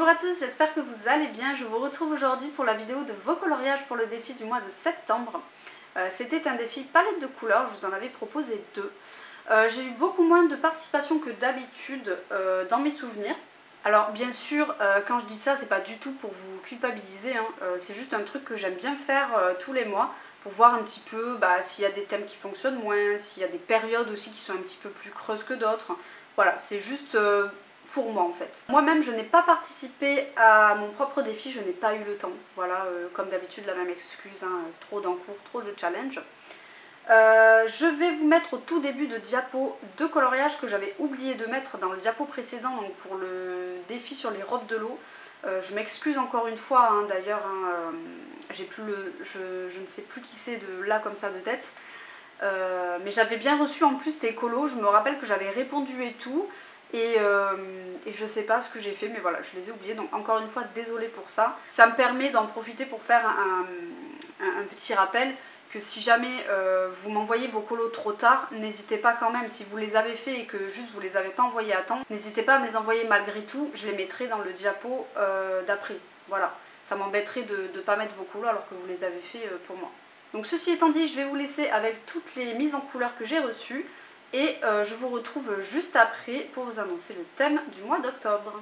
Bonjour à tous, j'espère que vous allez bien. Je vous retrouve aujourd'hui pour la vidéo de vos coloriages pour le défi du mois de septembre. C'était un défi palette de couleurs, je vous en avais proposé deux. J'ai eu beaucoup moins de participation que d'habitude dans mes souvenirs. Alors bien sûr, quand je dis ça, c'est pas du tout pour vous culpabiliser, hein. C'est juste un truc que j'aime bien faire tous les mois pour voir un petit peu s'il y a des thèmes qui fonctionnent moins, s'il y a des périodes aussi qui sont un petit peu plus creuses que d'autres. Voilà, c'est juste pour moi en fait. Moi-même, je n'ai pas participé à mon propre défi, je n'ai pas eu le temps. Voilà, comme d'habitude, la même excuse, hein, trop d'encours, trop de challenge. Je vais vous mettre au tout début de diapo deux coloriages que j'avais oublié de mettre dans le diapo précédent, donc pour le défi sur les robes de l'eau. Je m'excuse encore une fois, hein, d'ailleurs, hein, je ne sais plus qui c'est de là comme ça de tête. Mais j'avais bien reçu en plus tes colos, je me rappelle que j'avais répondu et tout. Et je sais pas ce que j'ai fait, mais voilà, je les ai oubliés, donc encore une fois, désolée pour ça. Ça me permet d'en profiter pour faire un petit rappel que si jamais vous m'envoyez vos colos trop tard, n'hésitez pas quand même, si vous les avez fait et que juste vous les avez pas envoyés à temps, n'hésitez pas à me les envoyer malgré tout, je les mettrai dans le diapo d'après. Voilà, ça m'embêterait de ne pas mettre vos colos alors que vous les avez fait pour moi. Donc ceci étant dit, je vais vous laisser avec toutes les mises en couleur que j'ai reçues. Et je vous retrouve juste après pour vous annoncer le thème du mois d'octobre.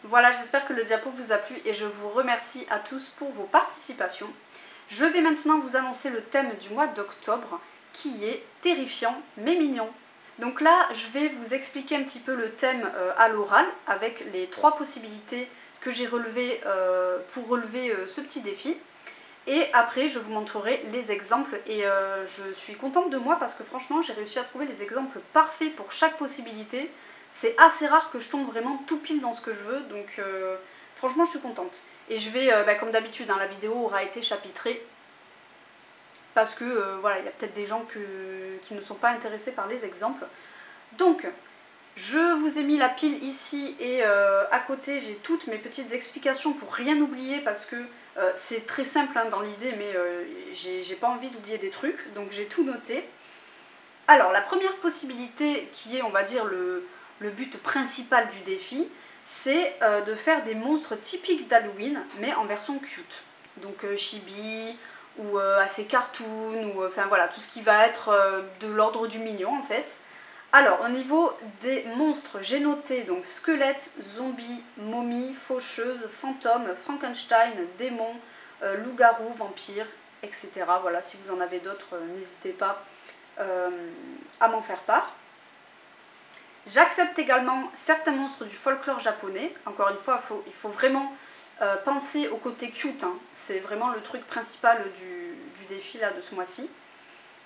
Voilà, j'espère que le diapo vous a plu et je vous remercie à tous pour vos participations. Je vais maintenant vous annoncer le thème du mois d'octobre qui est terrifiant mais mignon. Donc là, je vais vous expliquer un petit peu le thème à l'oral avec les trois possibilités que j'ai relevées pour relever ce petit défi. Et après, je vous montrerai les exemples et je suis contente de moi parce que franchement, j'ai réussi à trouver les exemples parfaits pour chaque possibilité. C'est assez rare que je tombe vraiment tout pile dans ce que je veux, donc franchement je suis contente. Et je vais, comme d'habitude, hein, la vidéo aura été chapitrée, parce que voilà, il y a peut-être des gens qui ne sont pas intéressés par les exemples. Donc, je vous ai mis la pile ici, et à côté j'ai toutes mes petites explications pour rien oublier, parce que c'est très simple hein, dans l'idée, mais j'ai pas envie d'oublier des trucs, donc j'ai tout noté. Alors, la première possibilité, qui est, on va dire, le but principal du défi, c'est de faire des monstres typiques d'Halloween, mais en version cute. Donc chibi, ou assez cartoon, ou enfin voilà, tout ce qui va être de l'ordre du mignon en fait. Alors, au niveau des monstres, j'ai noté donc squelette, zombie, momie, faucheuse, fantôme, Frankenstein, démon, loup-garou, vampire, etc. Voilà, si vous en avez d'autres, n'hésitez pas à m'en faire part. J'accepte également certains monstres du folklore japonais. Encore une fois, il faut vraiment penser au côté cute, hein. C'est vraiment le truc principal du défi là, de ce mois-ci.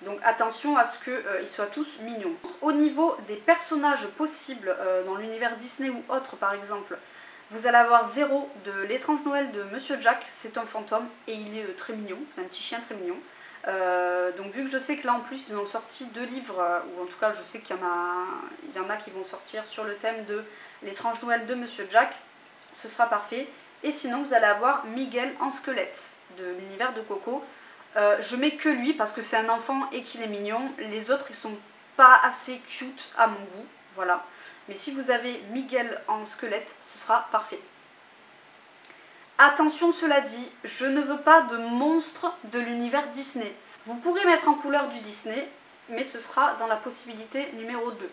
Donc attention à ce qu'ils soient tous mignons. Au niveau des personnages possibles dans l'univers Disney ou autre par exemple, vous allez avoir Zéro de l'étrange Noël de Monsieur Jack. C'est un fantôme et il est très mignon, c'est un petit chien très mignon. Donc vu que je sais que là en plus ils ont sorti deux livres, ou en tout cas je sais qu'il y en a qui vont sortir sur le thème de l'étrange Noël de Monsieur Jack, ce sera parfait. Et sinon vous allez avoir Miguel en squelette de l'univers de Coco. Je mets que lui parce que c'est un enfant et qu'il est mignon. Les autres ils sont pas assez cute à mon goût, voilà. Mais si vous avez Miguel en squelette, ce sera parfait. Attention, cela dit, je ne veux pas de monstres de l'univers Disney. Vous pourrez mettre en couleur du Disney, mais ce sera dans la possibilité numéro 2.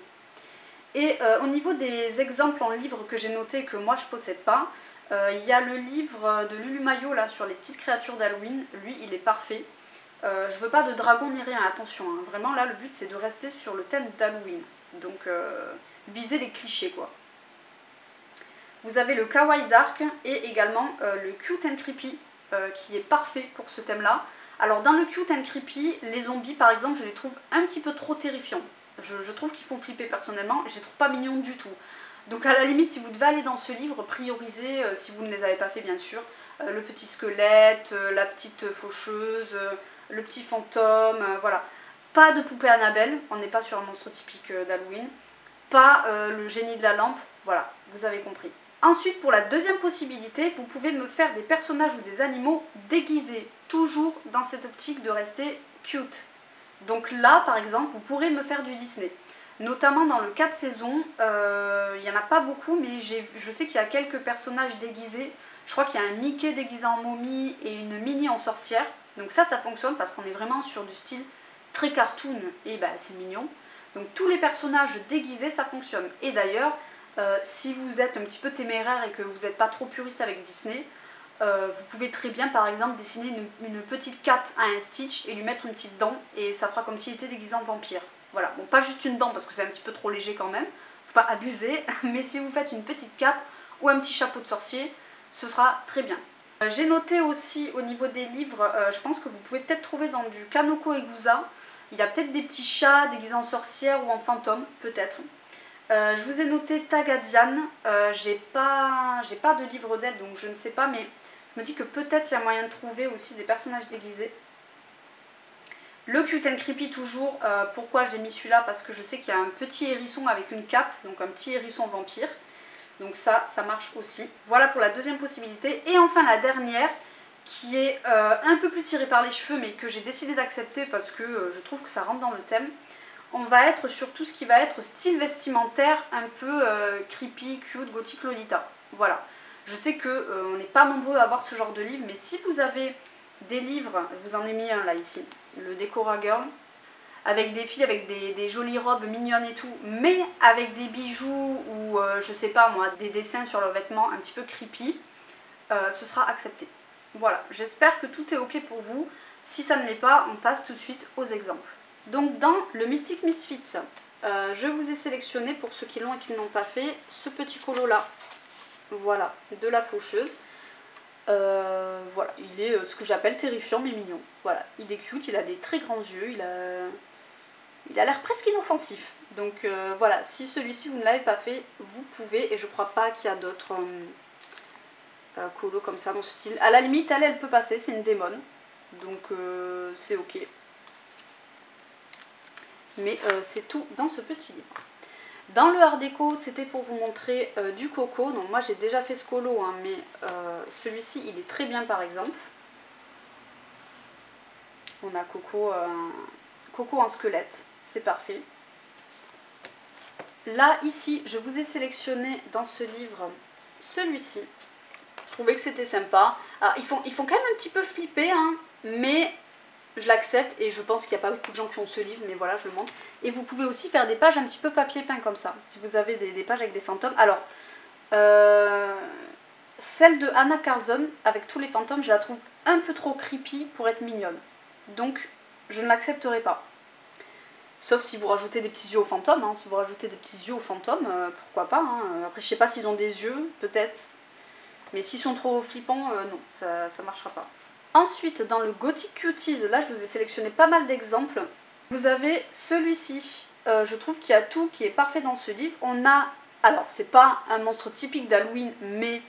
Et au niveau des exemples en livre que j'ai notés et que moi je possède pas, il y a le livre de Lulu Maillot là sur les petites créatures d'Halloween. Lui il est parfait. Je veux pas de dragon ni rien, attention, hein. Vraiment là le but c'est de rester sur le thème d'Halloween. Donc viser les clichés quoi. Vous avez le Kawaii Dark et également le Cute and Creepy qui est parfait pour ce thème là. Alors dans le Cute and Creepy, les zombies par exemple je les trouve un petit peu trop terrifiants. Je trouve qu'ils font flipper personnellement, je les trouve pas mignons du tout. Donc à la limite si vous devez aller dans ce livre, priorisez, si vous ne les avez pas fait bien sûr, le petit squelette, la petite faucheuse, le petit fantôme, voilà. Pas de poupée Annabelle, on n'est pas sur un monstre typique d'Halloween. Pas le génie de la lampe, voilà, vous avez compris. Ensuite, pour la deuxième possibilité, vous pouvez me faire des personnages ou des animaux déguisés, toujours dans cette optique de rester cute. Donc là, par exemple, vous pourrez me faire du Disney. Notamment dans le 4 saisons, il n'y en a pas beaucoup, mais je sais qu'il y a quelques personnages déguisés. Je crois qu'il y a un Mickey déguisé en momie et une Minnie en sorcière. Donc ça fonctionne parce qu'on est vraiment sur du style très cartoon et bah, c'est mignon. Donc tous les personnages déguisés, ça fonctionne. Et d'ailleurs, si vous êtes un petit peu téméraire et que vous n'êtes pas trop puriste avec Disney, vous pouvez très bien par exemple dessiner une petite cape à un Stitch et lui mettre une petite dent et ça fera comme s'il était déguisé en vampire. Voilà, bon pas juste une dent parce que c'est un petit peu trop léger quand même, faut pas abuser, mais si vous faites une petite cape ou un petit chapeau de sorcier, ce sera très bien. J'ai noté aussi au niveau des livres, je pense que vous pouvez peut-être trouver dans du Kanoko Egusa, il y a peut-être des petits chats déguisés en sorcière ou en fantôme, peut-être. Je vous ai noté Tagadian, j'ai pas de livre d'aide donc je ne sais pas, mais je me dis que peut-être il y a moyen de trouver aussi des personnages déguisés. Le Cute and Creepy toujours, pourquoi je l'ai mis celui-là? Parce que je sais qu'il y a un petit hérisson avec une cape, donc un petit hérisson vampire. Donc ça marche aussi. Voilà pour la deuxième possibilité. Et enfin la dernière, qui est un peu plus tirée par les cheveux, mais que j'ai décidé d'accepter parce que je trouve que ça rentre dans le thème. On va être sur tout ce qui va être style vestimentaire, un peu creepy, cute, gothique, Lolita. Voilà. Je sais qu'on n'est pas nombreux à avoir ce genre de livre, mais si vous avez des livres, je vous en ai mis un là ici, le Decora Girl, avec des filles avec des jolies robes mignonnes et tout, mais avec des bijoux ou je sais pas moi, des dessins sur leurs vêtements un petit peu creepy, ce sera accepté. Voilà, j'espère que tout est ok pour vous. Si ça ne l'est pas, on passe tout de suite aux exemples. Donc dans le Mystic Misfits, je vous ai sélectionné pour ceux qui l'ont et qui ne l'ont pas fait, ce petit colo là, voilà, de la faucheuse. Voilà, il est ce que j'appelle terrifiant mais mignon. Voilà, il est cute, il a des très grands yeux, il a l'air presque inoffensif. Donc voilà, si celui-ci vous ne l'avez pas fait, vous pouvez, et je crois pas qu'il y a d'autres colos comme ça dans ce style. À la limite, elle peut passer, c'est une démon, donc c'est ok. Mais c'est tout dans ce petit livre. Dans le art déco, c'était pour vous montrer du coco. Donc moi j'ai déjà fait ce colo, hein, mais celui-ci il est très bien par exemple. On a coco en squelette, c'est parfait. Là ici, je vous ai sélectionné dans ce livre celui-ci. Je trouvais que c'était sympa. Alors, ils font quand même un petit peu flipper, hein, mais je l'accepte et je pense qu'il n'y a pas beaucoup de gens qui ont ce livre, mais voilà, je le montre. Et vous pouvez aussi faire des pages un petit peu papier peint comme ça, si vous avez des pages avec des fantômes. Alors, celle de Anna Carlson, avec tous les fantômes, je la trouve un peu trop creepy pour être mignonne. Donc, je ne l'accepterai pas. Sauf si vous rajoutez des petits yeux aux fantômes, hein. Si vous rajoutez des petits yeux aux fantômes, pourquoi pas, hein. Après, je sais pas s'ils ont des yeux, peut-être. Mais s'ils sont trop flippants, non, ça ne marchera pas. Ensuite, dans le Gothic Cuties, là je vous ai sélectionné pas mal d'exemples. Vous avez celui-ci, je trouve qu'il y a tout qui est parfait dans ce livre. On a, alors c'est pas un monstre typique d'Halloween, mais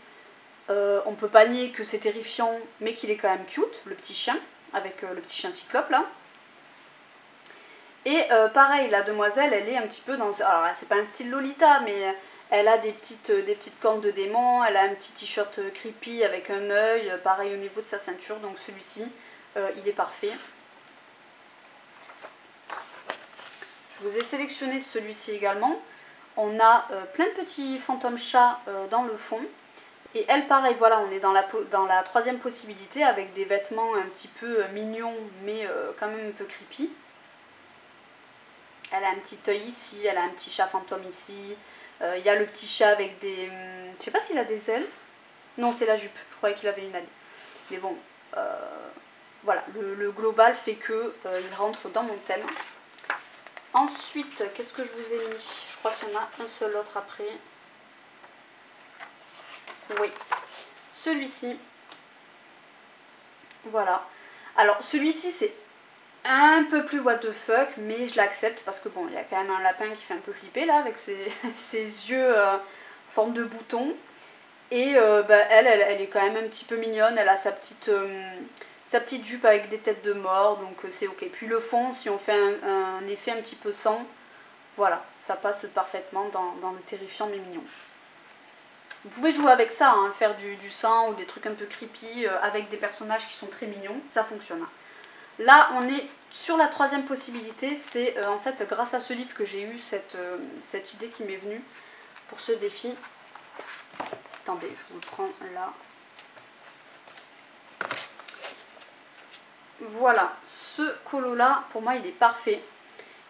on peut pas nier que c'est terrifiant, mais qu'il est quand même cute, le petit chien, avec le petit chien cyclope là. Et pareil, la demoiselle, elle est un petit peu dans, alors c'est pas un style Lolita, mais elle a des petites cornes de démon, elle a un petit t-shirt creepy avec un œil, pareil au niveau de sa ceinture, donc celui-ci, il est parfait. Je vous ai sélectionné celui-ci également. On a plein de petits fantômes chats dans le fond. Et elle, pareil, voilà, on est dans la troisième possibilité avec des vêtements un petit peu mignons, mais quand même un peu creepy. Elle a un petit œil ici, elle a un petit chat fantôme ici. Il y a le petit chat avec des... je sais pas s'il a des ailes. Non, c'est la jupe, je croyais qu'il avait une aile. Mais bon, voilà, le global fait que il rentre dans mon thème. Ensuite, qu'est-ce que je vous ai mis? Je crois qu'il y en a un seul autre après. Oui, celui-ci. Voilà. Alors, celui-ci, c'est un peu plus what the fuck, mais je l'accepte parce que bon, il y a quand même un lapin qui fait un peu flipper là, avec ses, ses yeux en forme de bouton. Et elle est quand même un petit peu mignonne, elle a sa petite jupe avec des têtes de mort, donc c'est ok. Puis le fond, si on fait un effet un petit peu sang, voilà, ça passe parfaitement dans le terrifiant mais mignon. Vous pouvez jouer avec ça, hein, faire du sang ou des trucs un peu creepy avec des personnages qui sont très mignons, ça fonctionne. Là, on est sur la troisième possibilité, c'est en fait grâce à ce livre que j'ai eu cette idée qui m'est venue pour ce défi. Attendez, je vous le prends là. Voilà, ce colo là, pour moi, il est parfait.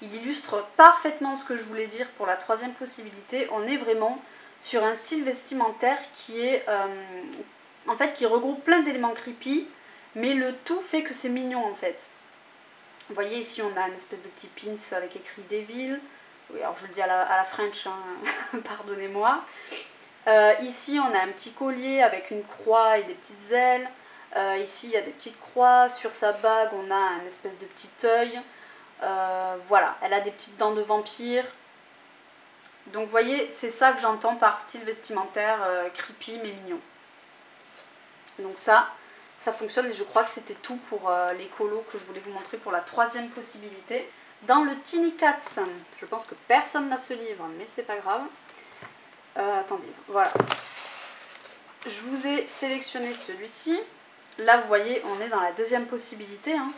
Il illustre parfaitement ce que je voulais dire pour la troisième possibilité. On est vraiment sur un style vestimentaire qui est en fait qui regroupe plein d'éléments creepy, mais le tout fait que c'est mignon en fait. Vous voyez ici on a une espèce de petit pins avec écrit Devil. Oui, alors je le dis à la French, hein, pardonnez-moi. Ici on a un petit collier avec une croix et des petites ailes. Ici il y a des petites croix. Sur sa bague on a un espèce de petit œil. Voilà, elle a des petites dents de vampire. Donc vous voyez, c'est ça que j'entends par style vestimentaire creepy mais mignon. Donc ça fonctionne et je crois que c'était tout pour les colos que je voulais vous montrer pour la troisième possibilité. Dans le Tiny Cats, je pense que personne n'a ce livre, mais c'est pas grave. Attendez, voilà. Je vous ai sélectionné celui-ci. Là, vous voyez, on est dans la deuxième possibilité. Hein.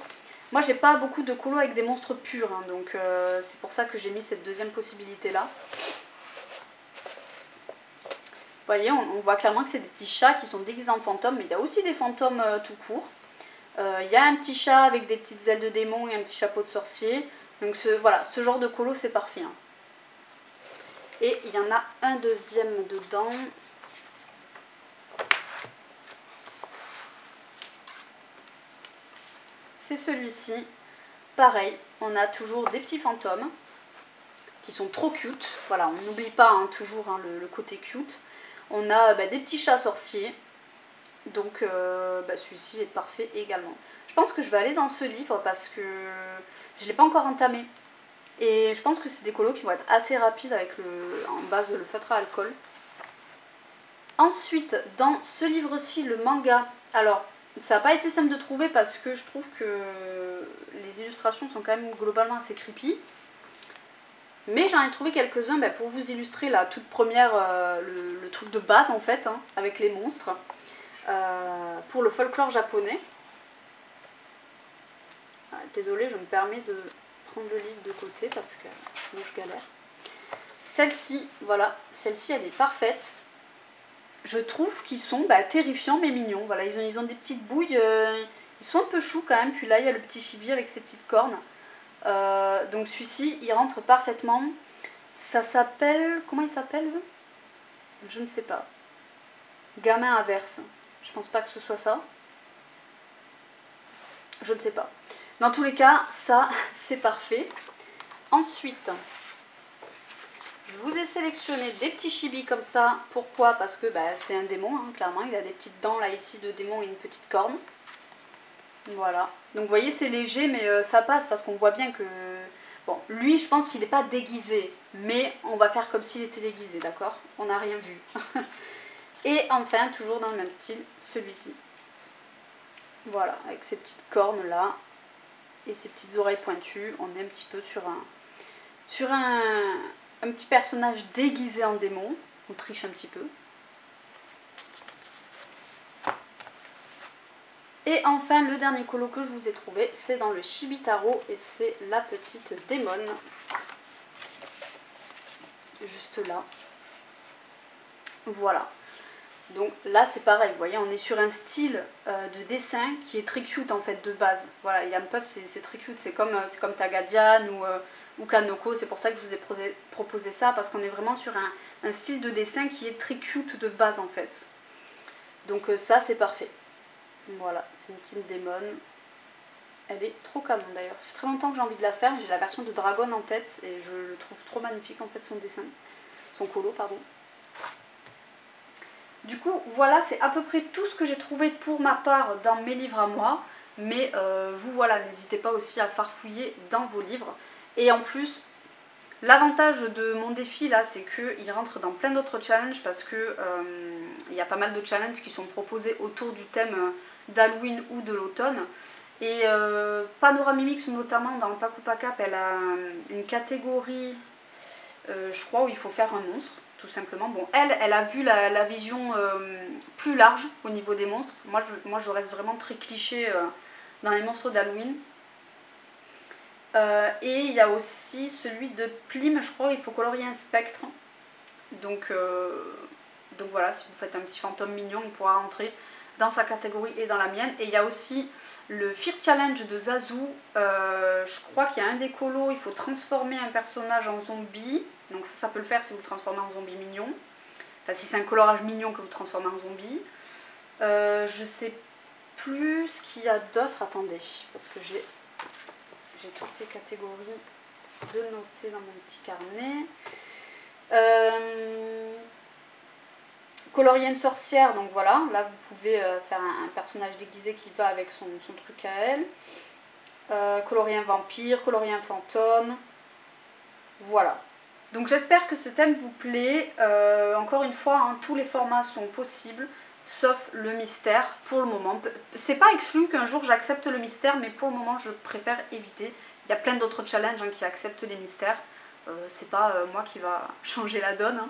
Moi, j'ai pas beaucoup de colos avec des monstres purs, hein, donc c'est pour ça que j'ai mis cette deuxième possibilité-là. Vous voyez, on voit clairement que c'est des petits chats qui sont déguisés en fantômes, mais il y a aussi des fantômes tout court. Il y a un petit chat avec des petites ailes de démon et un petit chapeau de sorcier. Donc voilà, ce genre de colo, c'est parfait. Hein. Et il y en a un deuxième dedans. C'est celui-ci. Pareil, on a toujours des petits fantômes qui sont trop cute. Voilà, on n'oublie pas hein, toujours hein, le côté cute. On a des petits chats sorciers. Donc celui-ci est parfait également. Je pense que je vais aller dans ce livre parce que je ne l'ai pas encore entamé. Et je pense que c'est des colos qui vont être assez rapides avec en base le feutre à alcool. Ensuite, dans ce livre-ci, le manga. Alors, ça n'a pas été simple de trouver parce que je trouve que les illustrations sont quand même globalement assez creepy. Mais j'en ai trouvé quelques-uns pour vous illustrer la toute première, le truc de base en fait, hein, avec les monstres. Pour le folklore japonais. Désolée, je me permets de prendre le livre de côté parce que sinon je galère. Celle-ci, voilà, celle-ci elle est parfaite. Je trouve qu'ils sont terrifiants mais mignons. Voilà, ils ont des petites bouilles, ils sont un peu choux quand même. Puis là il y a le petit chibi avec ses petites cornes. Donc celui-ci il rentre parfaitement. Ça s'appelle, comment il s'appelle? Je ne sais pas. Gamin inverse. Je pense pas que ce soit ça. Je ne sais pas. Dans tous les cas, ça, c'est parfait. Ensuite, je vous ai sélectionné des petits chibis comme ça. Pourquoi? Parce que c'est un démon, hein, clairement. Il a des petites dents là ici de démon et une petite corne. Voilà. Donc vous voyez, c'est léger, mais ça passe parce qu'on voit bien que... Bon, lui, je pense qu'il n'est pas déguisé. Mais on va faire comme s'il était déguisé, d'accord? On n'a rien vu. Et enfin, toujours dans le même style, celui-ci. Voilà, avec ces petites cornes là et ces petites oreilles pointues, on est un petit peu sur un petit personnage déguisé en démon. On triche un petit peu. Et enfin, le dernier colo que je vous ai trouvé, c'est dans le Chibitaro et c'est la petite Démon. Juste là. Voilà. Donc là c'est pareil, vous voyez, on est sur un style de dessin qui est très cute en fait de base. Voilà, Yam Puff c'est très cute, c'est comme Tagadian ou Kanoko, c'est pour ça que je vous ai proposé ça, parce qu'on est vraiment sur un style de dessin qui est très cute de base en fait. Donc ça c'est parfait. Voilà, c'est une petite démon. Elle est trop canon d'ailleurs, ça fait très longtemps que j'ai envie de la faire, j'ai la version de Dragon en tête et je le trouve trop magnifique en fait son dessin, son colo pardon. Du coup, voilà, c'est à peu près tout ce que j'ai trouvé pour ma part dans mes livres à moi. Mais vous, voilà, n'hésitez pas aussi à farfouiller dans vos livres. Et en plus, l'avantage de mon défi, là, c'est qu'il rentre dans plein d'autres challenges parce que il y a pas mal de challenges qui sont proposés autour du thème d'Halloween ou de l'automne. Et Panoramimix, notamment, dans le Paku Pakap, elle a une catégorie, je crois, où il faut faire un monstre. Tout simplement. Bon, elle a vu la vision plus large au niveau des monstres. Moi, je reste vraiment très cliché dans les monstres d'Halloween. Et il y a aussi celui de Plim, je crois, il faut colorier un spectre. Donc voilà, si vous faites un petit fantôme mignon, il pourra rentrer dans sa catégorie et dans la mienne. Et il y a aussi le Fear Challenge de Zazu. Je crois qu'il y a un des colos, il faut transformer un personnage en zombie. Donc ça peut le faire si vous le transformez en zombie mignon. Enfin, si c'est un colorage mignon que vous transformez en zombie. Je sais plus ce qu'il y a d'autre. Attendez, parce que j'ai toutes ces catégories de noter dans mon petit carnet. Colorier une sorcière, donc voilà, là vous pouvez faire un personnage déguisé qui va avec son truc à elle. Colorier un vampire, colorier un fantôme. Voilà. Donc j'espère que ce thème vous plaît. Encore une fois, hein, tous les formats sont possibles, sauf le mystère pour le moment. C'est pas exclu qu'un jour j'accepte le mystère, mais pour le moment je préfère éviter. Il y a plein d'autres challenges hein, qui acceptent les mystères. C'est pas moi qui va changer la donne. Hein.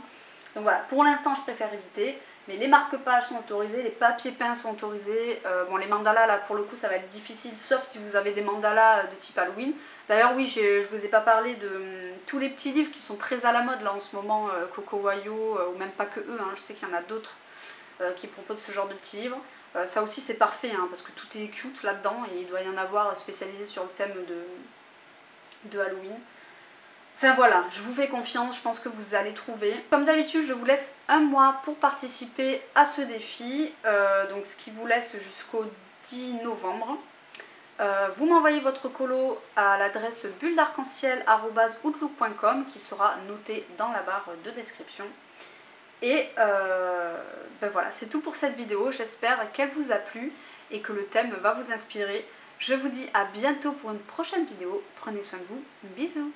Donc voilà, pour l'instant je préfère éviter. Mais les marque-pages sont autorisés, les papiers peints sont autorisés. Bon, les mandalas, là, pour le coup, ça va être difficile, sauf si vous avez des mandalas de type Halloween. D'ailleurs, oui, je vous ai pas parlé de tous les petits livres qui sont très à la mode, là, en ce moment, Coco Wayo, ou même pas que eux, hein, je sais qu'il y en a d'autres qui proposent ce genre de petits livres. Ça aussi, c'est parfait, hein, parce que tout est cute là-dedans, et il doit y en avoir spécialisé sur le thème de Halloween. Enfin voilà, je vous fais confiance, je pense que vous allez trouver. Comme d'habitude, je vous laisse un mois pour participer à ce défi, donc ce qui vous laisse jusqu'au 10 novembre. Vous m'envoyez votre colo à l'adresse bulledarc-en-ciel@outlook.com qui sera notée dans la barre de description. Et ben voilà, c'est tout pour cette vidéo, j'espère qu'elle vous a plu et que le thème va vous inspirer. Je vous dis à bientôt pour une prochaine vidéo, prenez soin de vous, bisous.